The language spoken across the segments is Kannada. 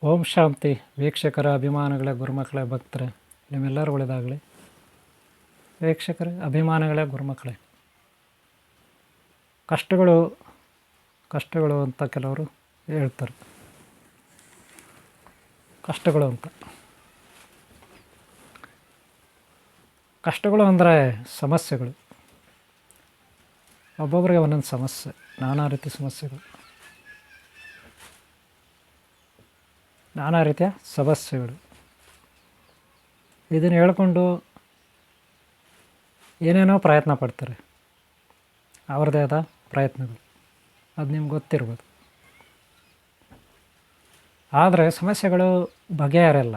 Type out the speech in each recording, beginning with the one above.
ಓಂ ಶಾಂತಿ. ವೀಕ್ಷಕರ ಅಭಿಮಾನಗಳೇ, ಗುರುಮಕ್ಕಳೇ, ಭಕ್ತರೇ, ನಿಮ್ಮೆಲ್ಲರೂ ಒಳ್ಳೆಯದಾಗಲಿ. ವೀಕ್ಷಕರೇ, ಅಭಿಮಾನಗಳೇ, ಗುರುಮಕ್ಕಳೇ, ಕಷ್ಟಗಳು ಅಂತ ಕೆಲವರು ಹೇಳ್ತಾರೆ. ಕಷ್ಟಗಳು ಅಂದರೆ ಸಮಸ್ಯೆಗಳು. ಒಬ್ಬೊಬ್ಬರಿಗೆ ಒಂದೊಂದು ಸಮಸ್ಯೆ, ನಾನಾ ರೀತಿಯ ಸಮಸ್ಯೆಗಳು, ನಾನಾ ರೀತಿಯ ಸಮಸ್ಯೆಗಳು. ಇದನ್ನು ಹೇಳ್ಕೊಂಡು ಏನೇನೋ ಪ್ರಯತ್ನ ಪಡ್ತಾರೆ, ಅವ್ರದ್ದೇ ಆದ ಪ್ರಯತ್ನಗಳು. ಅದು ನಿಮ್ಗೆ ಗೊತ್ತಿರ್ಬೋದು. ಆದರೆ ಸಮಸ್ಯೆಗಳು ಬಗೆಹರಲ್ಲ.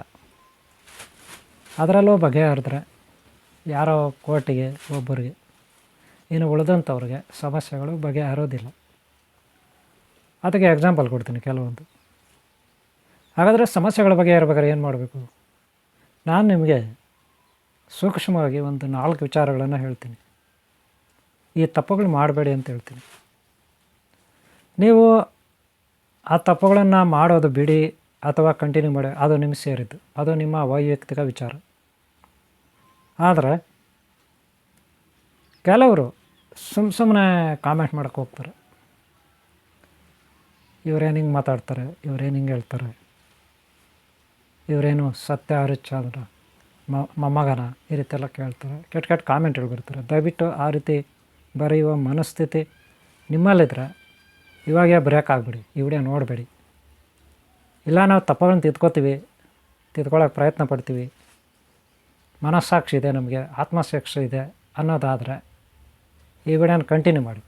ಅದರಲ್ಲೂ ಬಗೆಹರಿದ್ರೆ ಯಾರೋ ಕೋಟಿಗೆ ಒಬ್ಬರಿಗೆ, ಇನ್ನು ಉಳಿದಂಥವ್ರಿಗೆ ಸಮಸ್ಯೆಗಳು ಬಗೆಹರೋದಿಲ್ಲ. ಅದಕ್ಕೆ ಎಕ್ಸಾಂಪಲ್ ಕೊಡ್ತೀನಿ ಕೆಲವೊಂದು. ಹಾಗಾದರೆ ಸಮಸ್ಯೆಗಳ ಬಗೆಹರಬೇಕಾದ್ರೆ ಏನು ಮಾಡಬೇಕು? ನಾನು ನಿಮಗೆ ಸೂಕ್ಷ್ಮವಾಗಿ ಒಂದು 4 ವಿಚಾರಗಳನ್ನು ಹೇಳ್ತೀನಿ. ಈ ತಪ್ಪುಗಳು ಮಾಡಬೇಡಿ ಅಂತ ಹೇಳ್ತೀನಿ. ನೀವು ಆ ತಪ್ಪುಗಳನ್ನು ಮಾಡೋದು ಬಿಡಿ ಅಥವಾ ಕಂಟಿನ್ಯೂ ಮಾಡಿ, ಅದು ನಿಮ್ಗೆ ಸೇರಿದ್ದು, ಅದು ನಿಮ್ಮ ವೈಯಕ್ತಿಕ ವಿಚಾರ. ಆದರೆ ಕೆಲವರು ಸುಮ್ಮನೆ ಕಾಮೆಂಟ್ ಮಾಡೋಕ್ಕೆ ಹೋಗ್ತಾರೆ. ಇವರೇನು ಹಿಂಗೆ ಮಾತಾಡ್ತಾರೆ, ಇವರೇನು ಹಿಂಗೆ ಹೇಳ್ತಾರೆ, ಇವರೇನು ಸತ್ಯ ಹರಿಶ್ಚಂದ್ರ ಮೊಮ್ಮಗನ, ಈ ರೀತಿ ಎಲ್ಲ ಕೇಳ್ತಾರೆ. ಕೆಟ್ಟ ಕಾಮೆಂಟ್ಗಳು ಬರ್ತಾರೆ. ದಯವಿಟ್ಟು ಆ ರೀತಿ ಬರೆಯುವ ಮನಸ್ಥಿತಿ ನಿಮ್ಮಲ್ಲಿದ್ದರೆ ಇವಾಗೇ ಬ್ರೇಕ್ ಆಗಿಬಿಡಿ, ಈ ವಿಡಿಯೋ ನೋಡಬೇಡಿ. ಇಲ್ಲ, ನಾವು ತಪ್ಪನ್ನು ತಿದ್ಕೊಳ್ಳೋಕೆ ಪ್ರಯತ್ನ ಪಡ್ತೀವಿ, ಮನಸ್ಸಾಕ್ಷಿ ಇದೆ, ನಮಗೆ ಆತ್ಮಸಾಕ್ಷಿ ಇದೆ ಅನ್ನೋದಾದರೆ ಈ ವಿಡಿಯೋನ ಕಂಟಿನ್ಯೂ ಮಾಡಿ.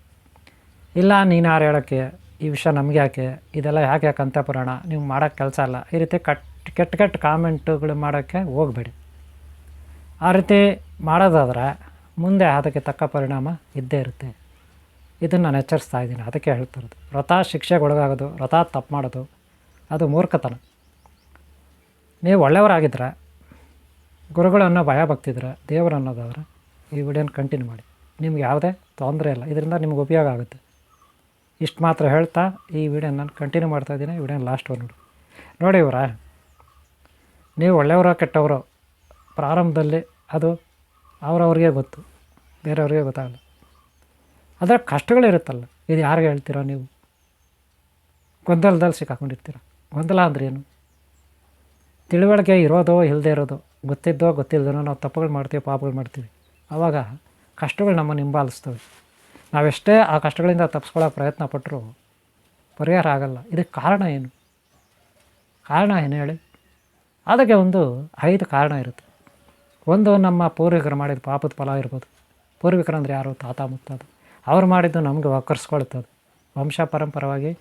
ಇಲ್ಲ, ನೀನು ಯಾರು ಹೇಳೋಕ್ಕೆ, ಈ ವಿಷಯ ನಮಗೆ ಯಾಕೆ, ಇದೆಲ್ಲ ಯಾಕೆ ಕಂಠಪುರಾಣ, ನೀವು ಮಾಡೋಕ್ಕೆ ಕೆಲಸ ಅಲ್ಲ, ಈ ರೀತಿ ಕೆಟ್ಟ ಕಾಮೆಂಟುಗಳು ಮಾಡೋಕ್ಕೆ ಹೋಗಬೇಡಿ. ಆ ರೀತಿ ಮಾಡೋದಾದರೆ ಮುಂದೆ ಅದಕ್ಕೆ ತಕ್ಕ ಪರಿಣಾಮ ಇದ್ದೇ ಇರುತ್ತೆ. ಇದನ್ನು ನಾನು ಎಚ್ಚರಿಸ್ತಾ ಇದ್ದೀನಿ. ಅದಕ್ಕೆ ಹೇಳ್ತಿರೋದು, ವ್ರತ ಶಿಕ್ಷೆಗೆ ಒಳಗಾಗೋದು, ವ್ರತ ತಪ್ಪು ಮಾಡೋದು ಅದು ಮೂರ್ಖತನ. ನೀವು ಒಳ್ಳೆಯವರಾಗಿದ್ದರೆ, ಗುರುಗಳನ್ನು ಭಯ ಭಕ್ತಿದ್ರೆ, ದೇವರು ಅನ್ನೋದಾದರೆ ಈ ವಿಡಿಯೋನ ಕಂಟಿನ್ಯೂ ಮಾಡಿ. ನಿಮ್ಗೆ ಯಾವುದೇ ತೊಂದರೆ ಇಲ್ಲ, ಇದರಿಂದ ನಿಮ್ಗೆ ಉಪಯೋಗ ಆಗುತ್ತೆ. ಇಷ್ಟು ಮಾತ್ರ ಹೇಳ್ತಾ ಈ ವಿಡಿಯೋನ ನಾನು ಕಂಟಿನ್ಯೂ ಮಾಡ್ತಾಯಿದ್ದೀನಿ. ಈ ವಿಡಿಯೋನ ಲಾಸ್ಟ್ವರೆಗೂ ನೋಡಿ. ನೀವು ಒಳ್ಳೆಯವರೋ ಕೆಟ್ಟವರು ಪ್ರಾರಂಭದಲ್ಲಿ ಅದು ಅವ್ರವ್ರಿಗೆ ಗೊತ್ತು, ಬೇರೆಯವ್ರಿಗೆ ಗೊತ್ತಾಗಲ್ಲ. ಅದರ ಕಷ್ಟಗಳಿರುತ್ತಲ್ಲ, ಇದು ಯಾರಿಗೆ ಹೇಳ್ತೀರಾ? ನೀವು ಗೊಂದಲದಲ್ಲಿ ಸಿಕ್ಕಾಕೊಂಡಿರ್ತೀರ. ಗೊಂದಲ ಅಂದ್ರೆ ಏನು? ತಿಳುವಳಿಕೆ ಇರೋದೋ ಇಲ್ಲದೆ ಇರೋದು, ಗೊತ್ತಿದ್ದೋ ಗೊತ್ತಿಲ್ಲದೋ ನಾವು ತಪ್ಪುಗಳು ಮಾಡ್ತೀವಿ, ಪಾಪಗಳು ಮಾಡ್ತೀವಿ. ಆವಾಗ ಕಷ್ಟಗಳು ನಮ್ಮನ್ನು ಹಿಂಬಾಲಿಸ್ತವೆ. ನಾವೆಷ್ಟೇ ಆ ಕಷ್ಟಗಳಿಂದ ತಪ್ಪಿಸ್ಕೊಳ್ಳೋ ಪ್ರಯತ್ನ ಪಟ್ಟರೂ ಪರಿಹಾರ ಆಗಲ್ಲ. ಇದಕ್ಕೆ ಕಾರಣ ಏನು? ಕಾರಣ ಏನು ಹೇಳಿ? ಅದಕ್ಕೆ ಒಂದು 5 ಕಾರಣ ಇರುತ್ತೆ. ಒಂದು, ನಮ್ಮ ಪೂರ್ವಿಕರು ಮಾಡಿದ ಪಾಪದ ಫಲ ಇರ್ಬೋದು. ಪೂರ್ವಿಕರು ಅಂದರೆ ಯಾರು? ತಾತ ಮುತ್ತಾತ. ಅವ್ರು ಮಾಡಿದ್ದು ನಮಗೆ ಒಕ್ಕರ್ಸ್ಕೊಳ್ತದೆ. ವಂಶ ಪರಂಪರವಾಗಿ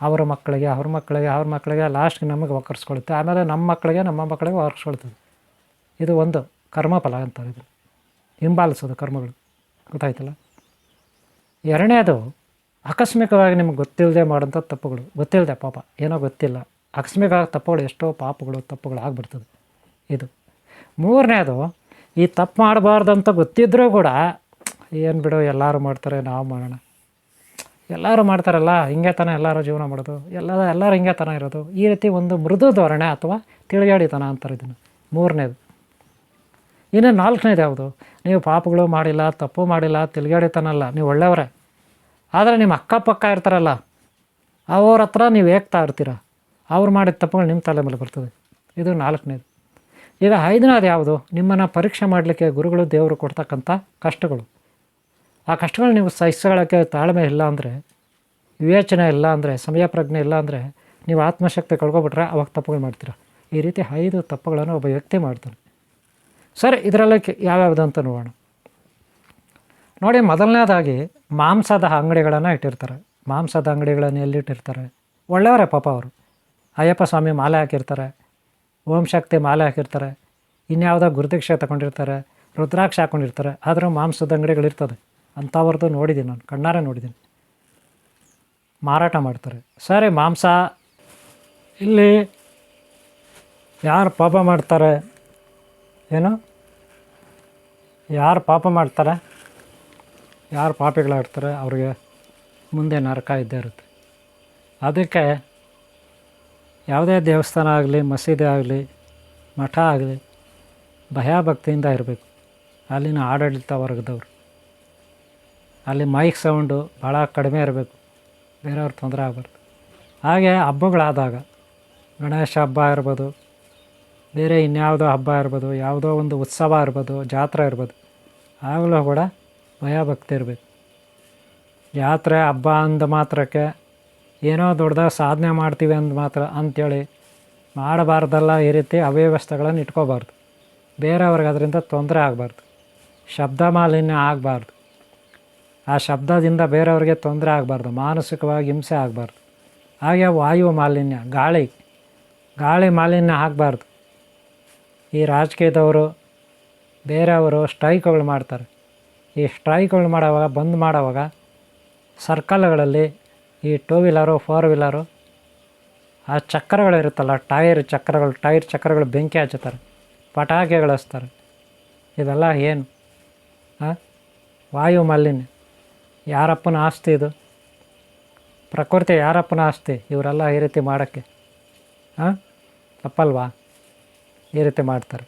ಅವರ ಮಕ್ಕಳಿಗೆ ಲಾಸ್ಟ್ಗೆ ನಮಗೆ ಒಕ್ಕರ್ಸ್ಕೊಳುತ್ತೆ. ಆಮೇಲೆ ನಮ್ಮ ಮಕ್ಕಳಿಗೆ ಒಕ್ಕರ್ಸ್ಕೊಳ್ತದೆ. ಇದು ಒಂದು ಕರ್ಮಫಲ ಅಂತಾರೆ. ಇದು ಹಿಂಬಾಲಿಸೋದು ಕರ್ಮಗಳು. ಗೊತ್ತಾಯ್ತಲ್ಲ? ಎರಡನೇದು, ಆಕಸ್ಮಿಕವಾಗಿ ನಿಮ್ಗೆ ಗೊತ್ತಿಲ್ಲದೆ ಮಾಡೋಂಥ ತಪ್ಪುಗಳು. ಗೊತ್ತಿಲ್ಲದೆ ಪಾಪ, ಏನೋ ಗೊತ್ತಿಲ್ಲ, ಆಕಸ್ಮಿಕ ತಪ್ಪುಗಳು, ಎಷ್ಟೋ ತಪ್ಪುಗಳು ಆಗಿಬಿಡ್ತದೆ. ಇದು ಮೂರನೇದು, ಈ ತಪ್ಪು ಮಾಡಬಾರ್ದಂತ ಗೊತ್ತಿದ್ದರೂ ಕೂಡ ಏನು ಬಿಡು, ಎಲ್ಲರೂ ಮಾಡ್ತಾರೆ, ನಾವು ಮಾಡೋಣ, ಎಲ್ಲರೂ ಮಾಡ್ತಾರಲ್ಲ, ಹಿಂಗೆ ತಾನೇ ಎಲ್ಲರೂ ಜೀವನ ಮಾಡೋದು, ಎಲ್ಲರೂ ಹಿಂಗೆ ತಾನೇ ಇರೋದು, ಈ ರೀತಿ ಒಂದು ಮೃದು ಧೋರಣೆ ಅಥವಾ ತಿಳಿಗಾಡಿತನ ಅಂತಾರೆ ಇದನ್ನು. ಮೂರನೇದು. ಇನ್ನು 4ನೇದು ಯಾವುದು? ನೀವು ಪಾಪಗಳು ಮಾಡಿಲ್ಲ, ತಪ್ಪು ಮಾಡಿಲ್ಲ, ತಿಳಿಗಾಡಿತನ ಅಲ್ಲ, ನೀವು ಒಳ್ಳೆಯವರೇ. ಆದರೆ ನಿಮ್ಮ ಅಕ್ಕಪಕ್ಕ ಇರ್ತಾರಲ್ಲ, ಅವ್ರ ಹತ್ರ ನೀವು ಏಕ್ತಾ ಇರ್ತೀರ, ಅವ್ರು ಮಾಡಿದ ತಪ್ಪುಗಳು ನಿಮ್ಮ ತಲೆ ಮೇಲೆ ಬರ್ತದೆ. ಇದು 4ನೇದು. ಈಗ 5ನೇದು ಯಾವುದು? ನಿಮ್ಮನ್ನು ಪರೀಕ್ಷೆ ಮಾಡಲಿಕ್ಕೆ ಗುರುಗಳು, ದೇವರು ಕೊಡ್ತಕ್ಕಂಥ ಕಷ್ಟಗಳು. ಆ ಕಷ್ಟಗಳು ನೀವು ಸಹಿಸ್ಕೊಳ್ಳೋಕ್ಕೆ ತಾಳ್ಮೆ ಇಲ್ಲ ಅಂದರೆ, ವಿವೇಚನೆ ಇಲ್ಲ ಅಂದರೆ, ಸಮಯ ಪ್ರಜ್ಞೆ ಇಲ್ಲ ಅಂದರೆ, ನೀವು ಆತ್ಮಶಕ್ತಿ ಕಳ್ಕೊಬಿಟ್ರೆ ಅವಾಗ ತಪ್ಪುಗಳು ಮಾಡ್ತೀರ. ಈ ರೀತಿ 5 ತಪ್ಪುಗಳನ್ನು ಒಬ್ಬ ವ್ಯಕ್ತಿ ಮಾಡ್ತಾನೆ. ಸರಿ, ಇದರಲ್ಲಿ ಯಾವ್ಯಾವುದು ಅಂತ ನೋಡೋಣ. ನೋಡಿ, ಮೊದಲನೇದಾಗಿ ಮಾಂಸದ ಅಂಗಡಿಗಳನ್ನು ಇಟ್ಟಿರ್ತಾರೆ. ಮಾಂಸದ ಅಂಗಡಿಗಳನ್ನು ಎಲ್ಲಿಟ್ಟಿರ್ತಾರೆ? ಒಳ್ಳೆಯವರೇ ಪಾಪ ಅವರು. ಅಯ್ಯಪ್ಪ ಸ್ವಾಮಿ ಮಾಲೆ ಹಾಕಿರ್ತಾರೆ, ಓಂ ಶಕ್ತಿ ಮಾಲೆ ಹಾಕಿರ್ತಾರೆ, ಇನ್ಯಾವುದೋ ಗುರುದೀಕ್ಷೆ ತಗೊಂಡಿರ್ತಾರೆ, ರುದ್ರಾಕ್ಷ ಹಾಕ್ಕೊಂಡಿರ್ತಾರೆ. ಆದರೂ ಮಾಂಸದ ಅಂಗಡಿಗಳಿರ್ತದೆ. ಅಂಥವ್ರದ್ದು ನೋಡಿದ್ದೀನಿ, ನಾನು ಕಣ್ಣಾರೆ ನೋಡಿದ್ದೀನಿ. ಮಾರಾಟ ಮಾಡ್ತಾರೆ. ಸರಿ, ಮಾಂಸ ಇಲ್ಲಿ ಯಾರು ಪಾಪ ಮಾಡ್ತಾರೆ, ಯಾರು ಪಾಪಿಗಳಾಗ್ತಾರೆ ಅವ್ರಿಗೆ ಮುಂದೆ ನರಕ ಇದ್ದೇ ಇರುತ್ತೆ. ಅದಕ್ಕೆ ಯಾವುದೇ ದೇವಸ್ಥಾನ ಆಗಲಿ, ಮಸೀದಿ ಆಗಲಿ, ಮಠ ಆಗಲಿ ಭಯಭಕ್ತಿಯಿಂದ ಇರಬೇಕು. ಅಲ್ಲಿನ ಆಡಳಿತ ವರ್ಗದವರು ಅಲ್ಲಿ ಮೈಕ್ ಸೌಂಡು ಭಾಳ ಕಡಿಮೆ ಇರಬೇಕು, ಬೇರೆಯವ್ರಿಗೆ ತೊಂದರೆ ಆಗಬಾರ್ದು. ಹಾಗೆ ಹಬ್ಬಗಳಾದಾಗ ಗಣೇಶ ಹಬ್ಬ ಇರ್ಬೋದು, ಬೇರೆ ಇನ್ಯಾವುದೋ ಹಬ್ಬ ಇರ್ಬೋದು, ಯಾವುದೋ ಒಂದು ಉತ್ಸವ ಇರ್ಬೋದು, ಜಾತ್ರೆ ಇರ್ಬೋದು, ಆಗಲೂ ಕೂಡ ಭಯಭಕ್ತಿ ಇರಬೇಕು. ಜಾತ್ರೆ ಹಬ್ಬ ಅಂದ ಮಾತ್ರಕ್ಕೆ ಏನೋ ದೊಡ್ಡದಾಗಿ ಸಾಧನೆ ಮಾಡ್ತೀವಿ ಅಂಥೇಳಿ ಮಾಡಬಾರ್ದಲ್ಲ. ಈ ರೀತಿ ಅವ್ಯವಸ್ಥೆಗಳನ್ನು ಇಟ್ಕೋಬಾರ್ದು. ಬೇರೆಯವ್ರಿಗೆ ಅದರಿಂದ ತೊಂದರೆ ಆಗಬಾರ್ದು, ಶಬ್ದ ಮಾಲಿನ್ಯ ಆಗಬಾರ್ದು. ಆ ಶಬ್ದದಿಂದ ಬೇರೆಯವ್ರಿಗೆ ತೊಂದರೆ ಆಗಬಾರ್ದು, ಮಾನಸಿಕವಾಗಿ ಹಿಂಸೆ ಆಗಬಾರ್ದು. ಹಾಗೆ ವಾಯು ಮಾಲಿನ್ಯ, ಗಾಳಿ ಮಾಲಿನ್ಯ ಆಗಬಾರ್ದು. ಈ ರಾಜಕೀಯದವರು ಬೇರೆಯವರು ಸ್ಟ್ರೈಕ್ಗಳು ಮಾಡ್ತಾರೆ. ಈ ಸ್ಟ್ರೈಕ್ಗಳು ಮಾಡೋವಾಗ, ಬಂದ್ ಮಾಡೋವಾಗ ಸರ್ಕಲ್ಗಳಲ್ಲಿ ಈ 2 ವೀಲರು 4 ವೀಲರು ಆ ಚಕ್ರಗಳಿರುತ್ತಲ್ಲ, ಟೈರ್ ಚಕ್ರಗಳು ಬೆಂಕಿ ಹಚ್ಚುತ್ತಾರೆ, ಪಟಾಕಿಗಳು ಹಚ್ತಾರೆ. ಇದೆಲ್ಲ ಏನು? ವಾಯು ಮಾಲಿನ್ಯ. ಯಾರಪ್ಪನ ಆಸ್ತಿ ಇದು? ಪ್ರಕೃತಿ ಯಾರಪ್ಪನ ಆಸ್ತಿ? ಇವರೆಲ್ಲ ಈ ರೀತಿ ಮಾಡೋಕ್ಕೆ ತಪ್ಪಲ್ವಾ? ಈ ರೀತಿ ಮಾಡ್ತಾರೆ.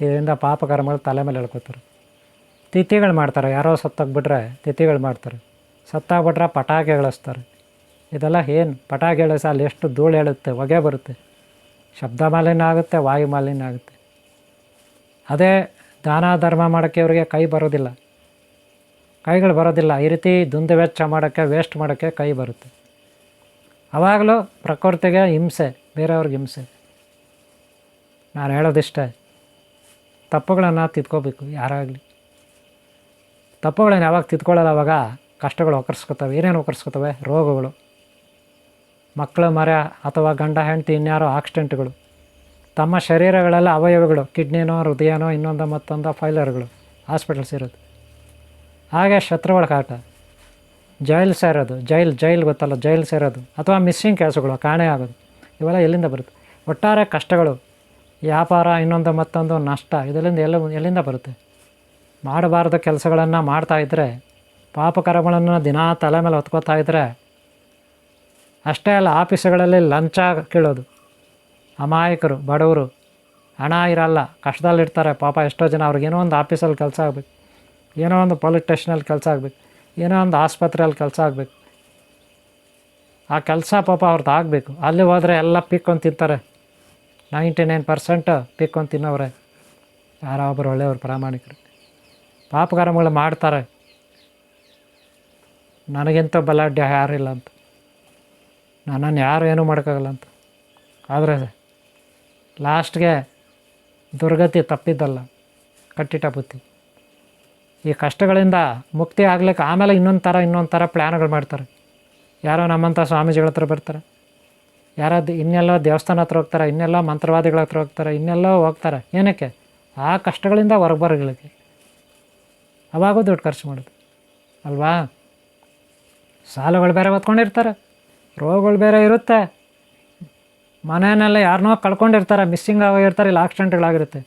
ಇದರಿಂದ ಪಾಪಕರ್ಮಗಳು ತಲೆ ಮೇಲೆ ಹೇಳ್ಕೊತಾರೆ. ತಿಥಿಗಳು ಮಾಡ್ತಾರೆ. ಯಾರೋ ಸತ್ತೋಗ್ಬಿಟ್ರೆ ತಿಥಿಗಳು ಮಾಡ್ತಾರೆ. ಸತ್ತಾಗ್ಬಿಟ್ರೆ ಪಟಾಕಿಗಳು ಹಚ್ತಾರೆ. ಇದೆಲ್ಲ ಏನು? ಪಟಾಕಿ ಹೇಳಿಸ ಅಲ್ಲಿ ಎಷ್ಟು ಧೂಳು ಹೇಳುತ್ತೆ, ಹೊಗೆ ಬರುತ್ತೆ, ಶಬ್ದ ಮಾಲಿನ್ಯ ಆಗುತ್ತೆ, ವಾಯು ಮಾಲಿನ್ಯ ಆಗುತ್ತೆ. ಅದೇ ದಾನ ಧರ್ಮ ಮಾಡೋಕ್ಕೆ ಇವರಿಗೆ ಕೈಗಳು ಬರೋದಿಲ್ಲ. ಈ ರೀತಿ ದುಂದು ವೆಚ್ಚ ಮಾಡೋಕ್ಕೆ, ವೇಸ್ಟ್ ಮಾಡೋಕ್ಕೆ ಕೈ ಬರುತ್ತೆ. ಆವಾಗಲೂ ಪ್ರಕೃತಿಗೆ ಹಿಂಸೆ, ಬೇರೆಯವ್ರಿಗೆ ಹಿಂಸೆ. ನಾನು ಹೇಳೋದಿಷ್ಟೇ, ತಪ್ಪುಗಳನ್ನು ತಿದ್ಕೋಬೇಕು. ಯಾರಾಗಲಿ ತಪ್ಪುಗಳನ್ನು ಯಾವಾಗ ತಿದ್ಕೊಳ್ಳೋದು ಆವಾಗ ಕಷ್ಟಗಳು ಒಕ್ಕರ್ಸ್ಕೊತವೆ. ಏನೇನು ಒಕ್ಕರ್ಸ್ಕೊತವೆ? ರೋಗಗಳು, ಮಕ್ಕಳು ಮರೆ ಅಥವಾ ಗಂಡ ಹೆಂಡತಿ ಇನ್ಯಾರೋ ಆಕ್ಸಿಡೆಂಟ್ಗಳು, ತಮ್ಮ ಶರೀರಗಳೆಲ್ಲ ಅವಯವಗಳು, ಕಿಡ್ನಿನೋ ಹೃದಯನೋ ಇನ್ನೊಂದು ಮತ್ತೊಂದು ಫೈಲರ್ಗಳು ಹಾಸ್ಪಿಟಲ್ಸ್ ಇರೋದು. ಹಾಗೆ ಶತ್ರುಗಳ ಕಾಟ, ಜೈಲ್ ಸೇರೋದು, ಜೈಲ್ ಗೊತ್ತಲ್ಲ, ಜೈಲ್ ಸೇರೋದು, ಅಥವಾ ಮಿಸ್ಸಿಂಗ್ ಕೇಸುಗಳು, ಕಾಣೆ ಆಗೋದು, ಇವೆಲ್ಲ ಎಲ್ಲಿಂದ ಬರುತ್ತೆ? ಒಟ್ಟಾರೆ ಕಷ್ಟಗಳು, ವ್ಯಾಪಾರ ಇನ್ನೊಂದು ಮತ್ತೊಂದು ನಷ್ಟ, ಇದರಿಂದ ಎಲ್ಲಿಂದ ಬರುತ್ತೆ? ಮಾಡಬಾರ್ದು ಕೆಲಸಗಳನ್ನು ಮಾಡ್ತಾಯಿದ್ರೆ, ಪಾಪಕರ್ಮಗಳನ್ನು ದಿನಾ ತಲೆ ಮೇಲೆ ಹೊತ್ಕೋತಾ ಇದ್ದರೆ, ಅಷ್ಟೇ ಅಲ್ಲ ಆಫೀಸುಗಳಲ್ಲಿ ಲಂಚ ಕೇಳೋದು. ಅಮಾಯಕರು, ಬಡವರು, ಹಣ ಇರಲ್ಲ, ಕಷ್ಟದಲ್ಲಿರ್ತಾರೆ ಪಾಪ. ಎಷ್ಟೋ ಜನ ಅವ್ರಿಗೇನೋ ಒಂದು ಆಫೀಸಲ್ಲಿ ಕೆಲಸ ಆಗಬೇಕು, ಏನೋ ಒಂದು ಪೊಲೀಸ್ ಸ್ಟೇಷನಲ್ಲಿ ಕೆಲಸ ಆಗಬೇಕು, ಏನೋ ಒಂದು ಆಸ್ಪತ್ರೆಯಲ್ಲಿ ಕೆಲಸ ಆಗಬೇಕು. ಆ ಕೆಲಸ ಪಾಪ ಅವ್ರದ್ದು ಆಗಬೇಕು. ಅಲ್ಲಿ ಹೋದರೆ ಎಲ್ಲ ಪೀಕ್ಕೊಂಡು ತಿಂತಾರೆ. 99% ಪೀಕ್ಕೊಂಡು ತಿನ್ನೋರೆ. ಯಾರೋ ಒಬ್ಬರು ಒಳ್ಳೆಯವರು, ಪ್ರಾಮಾಣಿಕರು. ಪಾಪಕರ್ಮಗಳು ಮಾಡ್ತಾರೆ. ನನಗಿಂತ ಬಲಾಢ್ಯ ಯಾರಿಲ್ಲ ಅಂತ, ನನ್ನನ್ನು ಯಾರು ಏನೂ ಮಾಡೋಕ್ಕಾಗಲ್ಲ ಅಂತ. ಆದರೆ ಲಾಸ್ಟ್ಗೆ ದುರ್ಗತಿ ತಪ್ಪಿದ್ದಲ್ಲ, ಕಟ್ಟಿಟ್ಟ ಬುತ್ತಿ. ಈ ಕಷ್ಟಗಳಿಂದ ಮುಕ್ತಿ ಆಗ್ಲಿಕ್ಕೆ ಆಮೇಲೆ ಇನ್ನೊಂದು ಥರ ಪ್ಲ್ಯಾನ್ಗಳು ಮಾಡ್ತಾರೆ. ಯಾರೋ ನಮ್ಮಂಥ ಸ್ವಾಮೀಜಿಗಳ ಹತ್ರ ಬರ್ತಾರೆ, ಇನ್ನೆಲ್ಲೋ ದೇವಸ್ಥಾನ ಹತ್ರ ಹೋಗ್ತಾರೆ, ಇನ್ನೆಲ್ಲೋ ಮಂತ್ರವಾದಿಗಳ ಹತ್ರ ಹೋಗ್ತಾರೆ, ಇನ್ನೆಲ್ಲೋ ಹೋಗ್ತಾರೆ. ಏನಕ್ಕೆ? ಆ ಕಷ್ಟಗಳಿಂದ ಹೊರಗೆ ಅವಾಗೂ ದುಡ್ಡು ಖರ್ಚು ಮಾಡೋದು ಅಲ್ವಾ? ಸಾಲಗಳು ಬೇರೆ ಹೊತ್ಕೊಂಡಿರ್ತಾರೆ, ರೋಗಗಳು ಬೇರೆ ಇರುತ್ತೆ, ಮನೆಯನ್ನೆಲ್ಲ ಯಾರನ್ನೋ ಕಳ್ಕೊಂಡಿರ್ತಾರೆ, ಮಿಸ್ಸಿಂಗ್ ಆಗಿರ್ತಾರೆ, ಇಲ್ಲ ಆಕ್ಸಿಡೆಂಟ್ಗಳಾಗಿರುತ್ತೆ.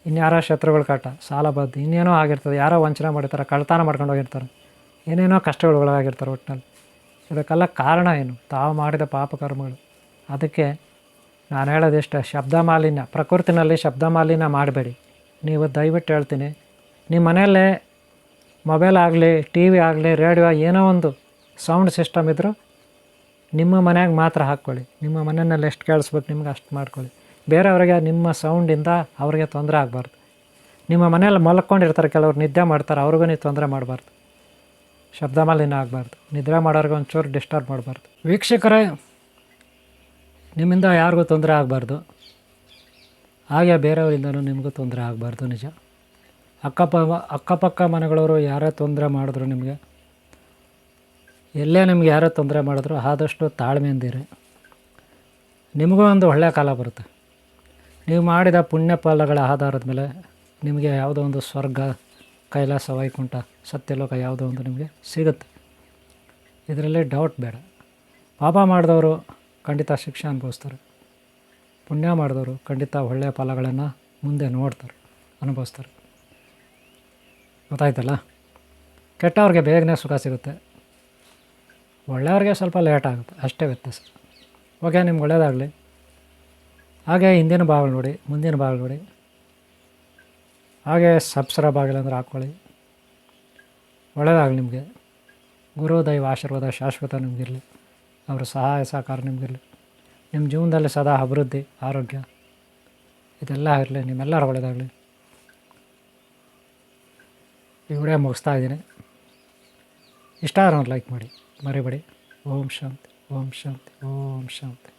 ಇನ್ಯಾರೋ ಶತ್ರುಗಳ ಕಾಟ, ಸಾಲ ಬದ್ದು, ಇನ್ನೇನೋ ಆಗಿರ್ತದೆ, ಯಾರೋ ವಂಚನೆ ಮಾಡಿರ್ತಾರೆ, ಕಳ್ತನ ಮಾಡ್ಕೊಂಡು ಹೋಗಿರ್ತಾರೆ, ಏನೇನೋ ಕಷ್ಟಗಳೊಳಗಾಗಿರ್ತಾರೆ. ಒಟ್ಟಿನಲ್ಲಿ ಇದಕ್ಕೆಲ್ಲ ಕಾರಣ ಏನು? ತಾವು ಮಾಡಿದ ಪಾಪಕರ್ಮಗಳು. ಅದಕ್ಕೆ ನಾನು ಹೇಳೋದಿಷ್ಟ, ಶಬ್ದ ಮಾಲಿನ್ಯ, ಪ್ರಕೃತಿನಲ್ಲಿ ಶಬ್ದ ಮಾಲಿನ್ಯ ಮಾಡಬೇಡಿ. ನೀವು ದಯವಿಟ್ಟು ಹೇಳ್ತೀನಿ, ನಿಮ್ಮ ಮನೆಯಲ್ಲೇ ಮೊಬೈಲ್ ಆಗಲಿ, ಟಿ ವಿ ಆಗಲಿ, ರೇಡಿಯೋ, ಏನೋ ಒಂದು ಸೌಂಡ್ ಸಿಸ್ಟಮ್ ಇದ್ದರೂ ನಿಮ್ಮ ಮನೆಯಾಗ ಮಾತ್ರ ಹಾಕ್ಕೊಳ್ಳಿ. ನಿಮ್ಮ ಮನೆಯಲ್ಲಿ ಎಷ್ಟು ಕೇಳಿಸ್ಬೇಕು ನಿಮ್ಗೆ ಅಷ್ಟು ಮಾಡ್ಕೊಳ್ಳಿ. ಬೇರೆಯವರಿಗೆ ನಿಮ್ಮ ಸೌಂಡಿಂದ ಅವ್ರಿಗೆ ತೊಂದರೆ ಆಗಬಾರ್ದು. ನಿಮ್ಮ ಮನೆಯಲ್ಲಿ ಮಲ್ಕೊಂಡಿರ್ತಾರೆ, ಕೆಲವ್ರು ನಿದ್ದೆ ಮಾಡ್ತಾರೆ, ಅವ್ರಿಗೂ ನೀವು ತೊಂದರೆ ಮಾಡಬಾರ್ದು. ಶಬ್ದ ಮಾಲಿನ್ಯ ಆಗಬಾರ್ದು. ನಿದ್ರೆ ಮಾಡೋರಿಗೆ ಒಂಚೂರು ಡಿಸ್ಟರ್ಬ್ ಮಾಡಬಾರ್ದು. ವೀಕ್ಷಕರೇ, ನಿಮ್ಮಿಂದ ಯಾರಿಗೂ ತೊಂದರೆ ಆಗಬಾರ್ದು, ಹಾಗೆ ಬೇರೆಯವರಿಂದನೂ ನಿಮಗೂ ತೊಂದರೆ ಆಗಬಾರ್ದು. ನಿಜ. ಅಕ್ಕಪಕ್ಕ ಮನೆಗಳವರು ಯಾರೇ ತೊಂದರೆ ಮಾಡಿದ್ರು, ಎಲ್ಲೇ ನಿಮ್ಗೆ ಯಾರೇ ತೊಂದರೆ ಮಾಡಿದ್ರು, ಆದಷ್ಟು ತಾಳ್ಮೆಯಿಂದಿರಿ. ನಿಮಗೂ ಒಂದು ಒಳ್ಳೆಯ ಕಾಲ ಬರುತ್ತೆ. ನೀವು ಮಾಡಿದ ಪುಣ್ಯ ಫಲಗಳ ಆಧಾರದ ಮೇಲೆ ನಿಮಗೆ ಯಾವುದೋ ಒಂದು ಸ್ವರ್ಗ, ಕೈಲಾಸ, ವೈಕುಂಠ, ಸತ್ಯಲೋಕ ಯಾವುದೋ ಒಂದು ನಿಮಗೆ ಸಿಗುತ್ತೆ. ಇದರಲ್ಲಿ ಡೌಟ್ ಬೇಡ. ಪಾಪ ಮಾಡಿದವರು ಖಂಡಿತ ಶಿಕ್ಷೆ ಅನುಭವಿಸ್ತಾರೆ, ಪುಣ್ಯ ಮಾಡಿದವರು ಖಂಡಿತ ಒಳ್ಳೆಯ ಫಲಗಳನ್ನು ಮುಂದೆ ನೋಡ್ತಾರೆ, ಅನುಭವಿಸ್ತಾರೆ. ಗೊತ್ತಾಯ್ತಲ್ಲ? ಕೆಟ್ಟವ್ರಿಗೆ ಬೇಗನೆ ಸುಖ ಸಿಗುತ್ತೆ, ಒಳ್ಳೆಯವ್ರಿಗೆ ಸ್ವಲ್ಪ ಲೇಟ್ ಆಗುತ್ತೆ, ಅಷ್ಟೇ ವ್ಯತ್ಯಾಸ. ಓಕೆ, ನಿಮ್ಗೆ ಒಳ್ಳೆಯದಾಗಲಿ. ಹಾಗೆ ಹಿಂದಿನ ಭಾಗಗಳು ನೋಡಿ, ಮುಂದಿನ ಭಾಗಗಳು ನೋಡಿ, ಹಾಗೆ ಸಬ್ಸ್ಕ್ರೈಬ್ ಆಗಿಲ್ಲ ಅಂದರೆ ಹಾಕ್ಕೊಳ್ಳಿ. ಒಳ್ಳೆಯದಾಗಲಿ ನಿಮಗೆ. ಗುರು ದೈವ ಆಶೀರ್ವಾದ ಶಾಶ್ವತ ನಿಮಗಿರಲಿ. ಅವರ ಸಹಾಯ ಸಹಕಾರ ನಿಮಗಿರಲಿ. ನಿಮ್ಮ ಜೀವನದಲ್ಲಿ ಸದಾ ಅಭಿವೃದ್ಧಿ, ಆರೋಗ್ಯ ಇದೆಲ್ಲ ಇರಲಿ. ನಿಮ್ಮೆಲ್ಲರೂ ಒಳ್ಳೆಯದಾಗಲಿ. ಈ ವಿಡಿಯೋ ಮುಗಿಸ್ತಾ ಇದ್ದೀನಿ. ಇಷ್ಟ ಆದ್ರೆ ಒಂದು ಲೈಕ್ ಮಾಡಿ, ಮರಿಬೇಡಿ. ಓಂ ಶಾಂತಿ, ಓಂ ಶಾಂತಿ, ಓಂ ಶಾಂತಿ.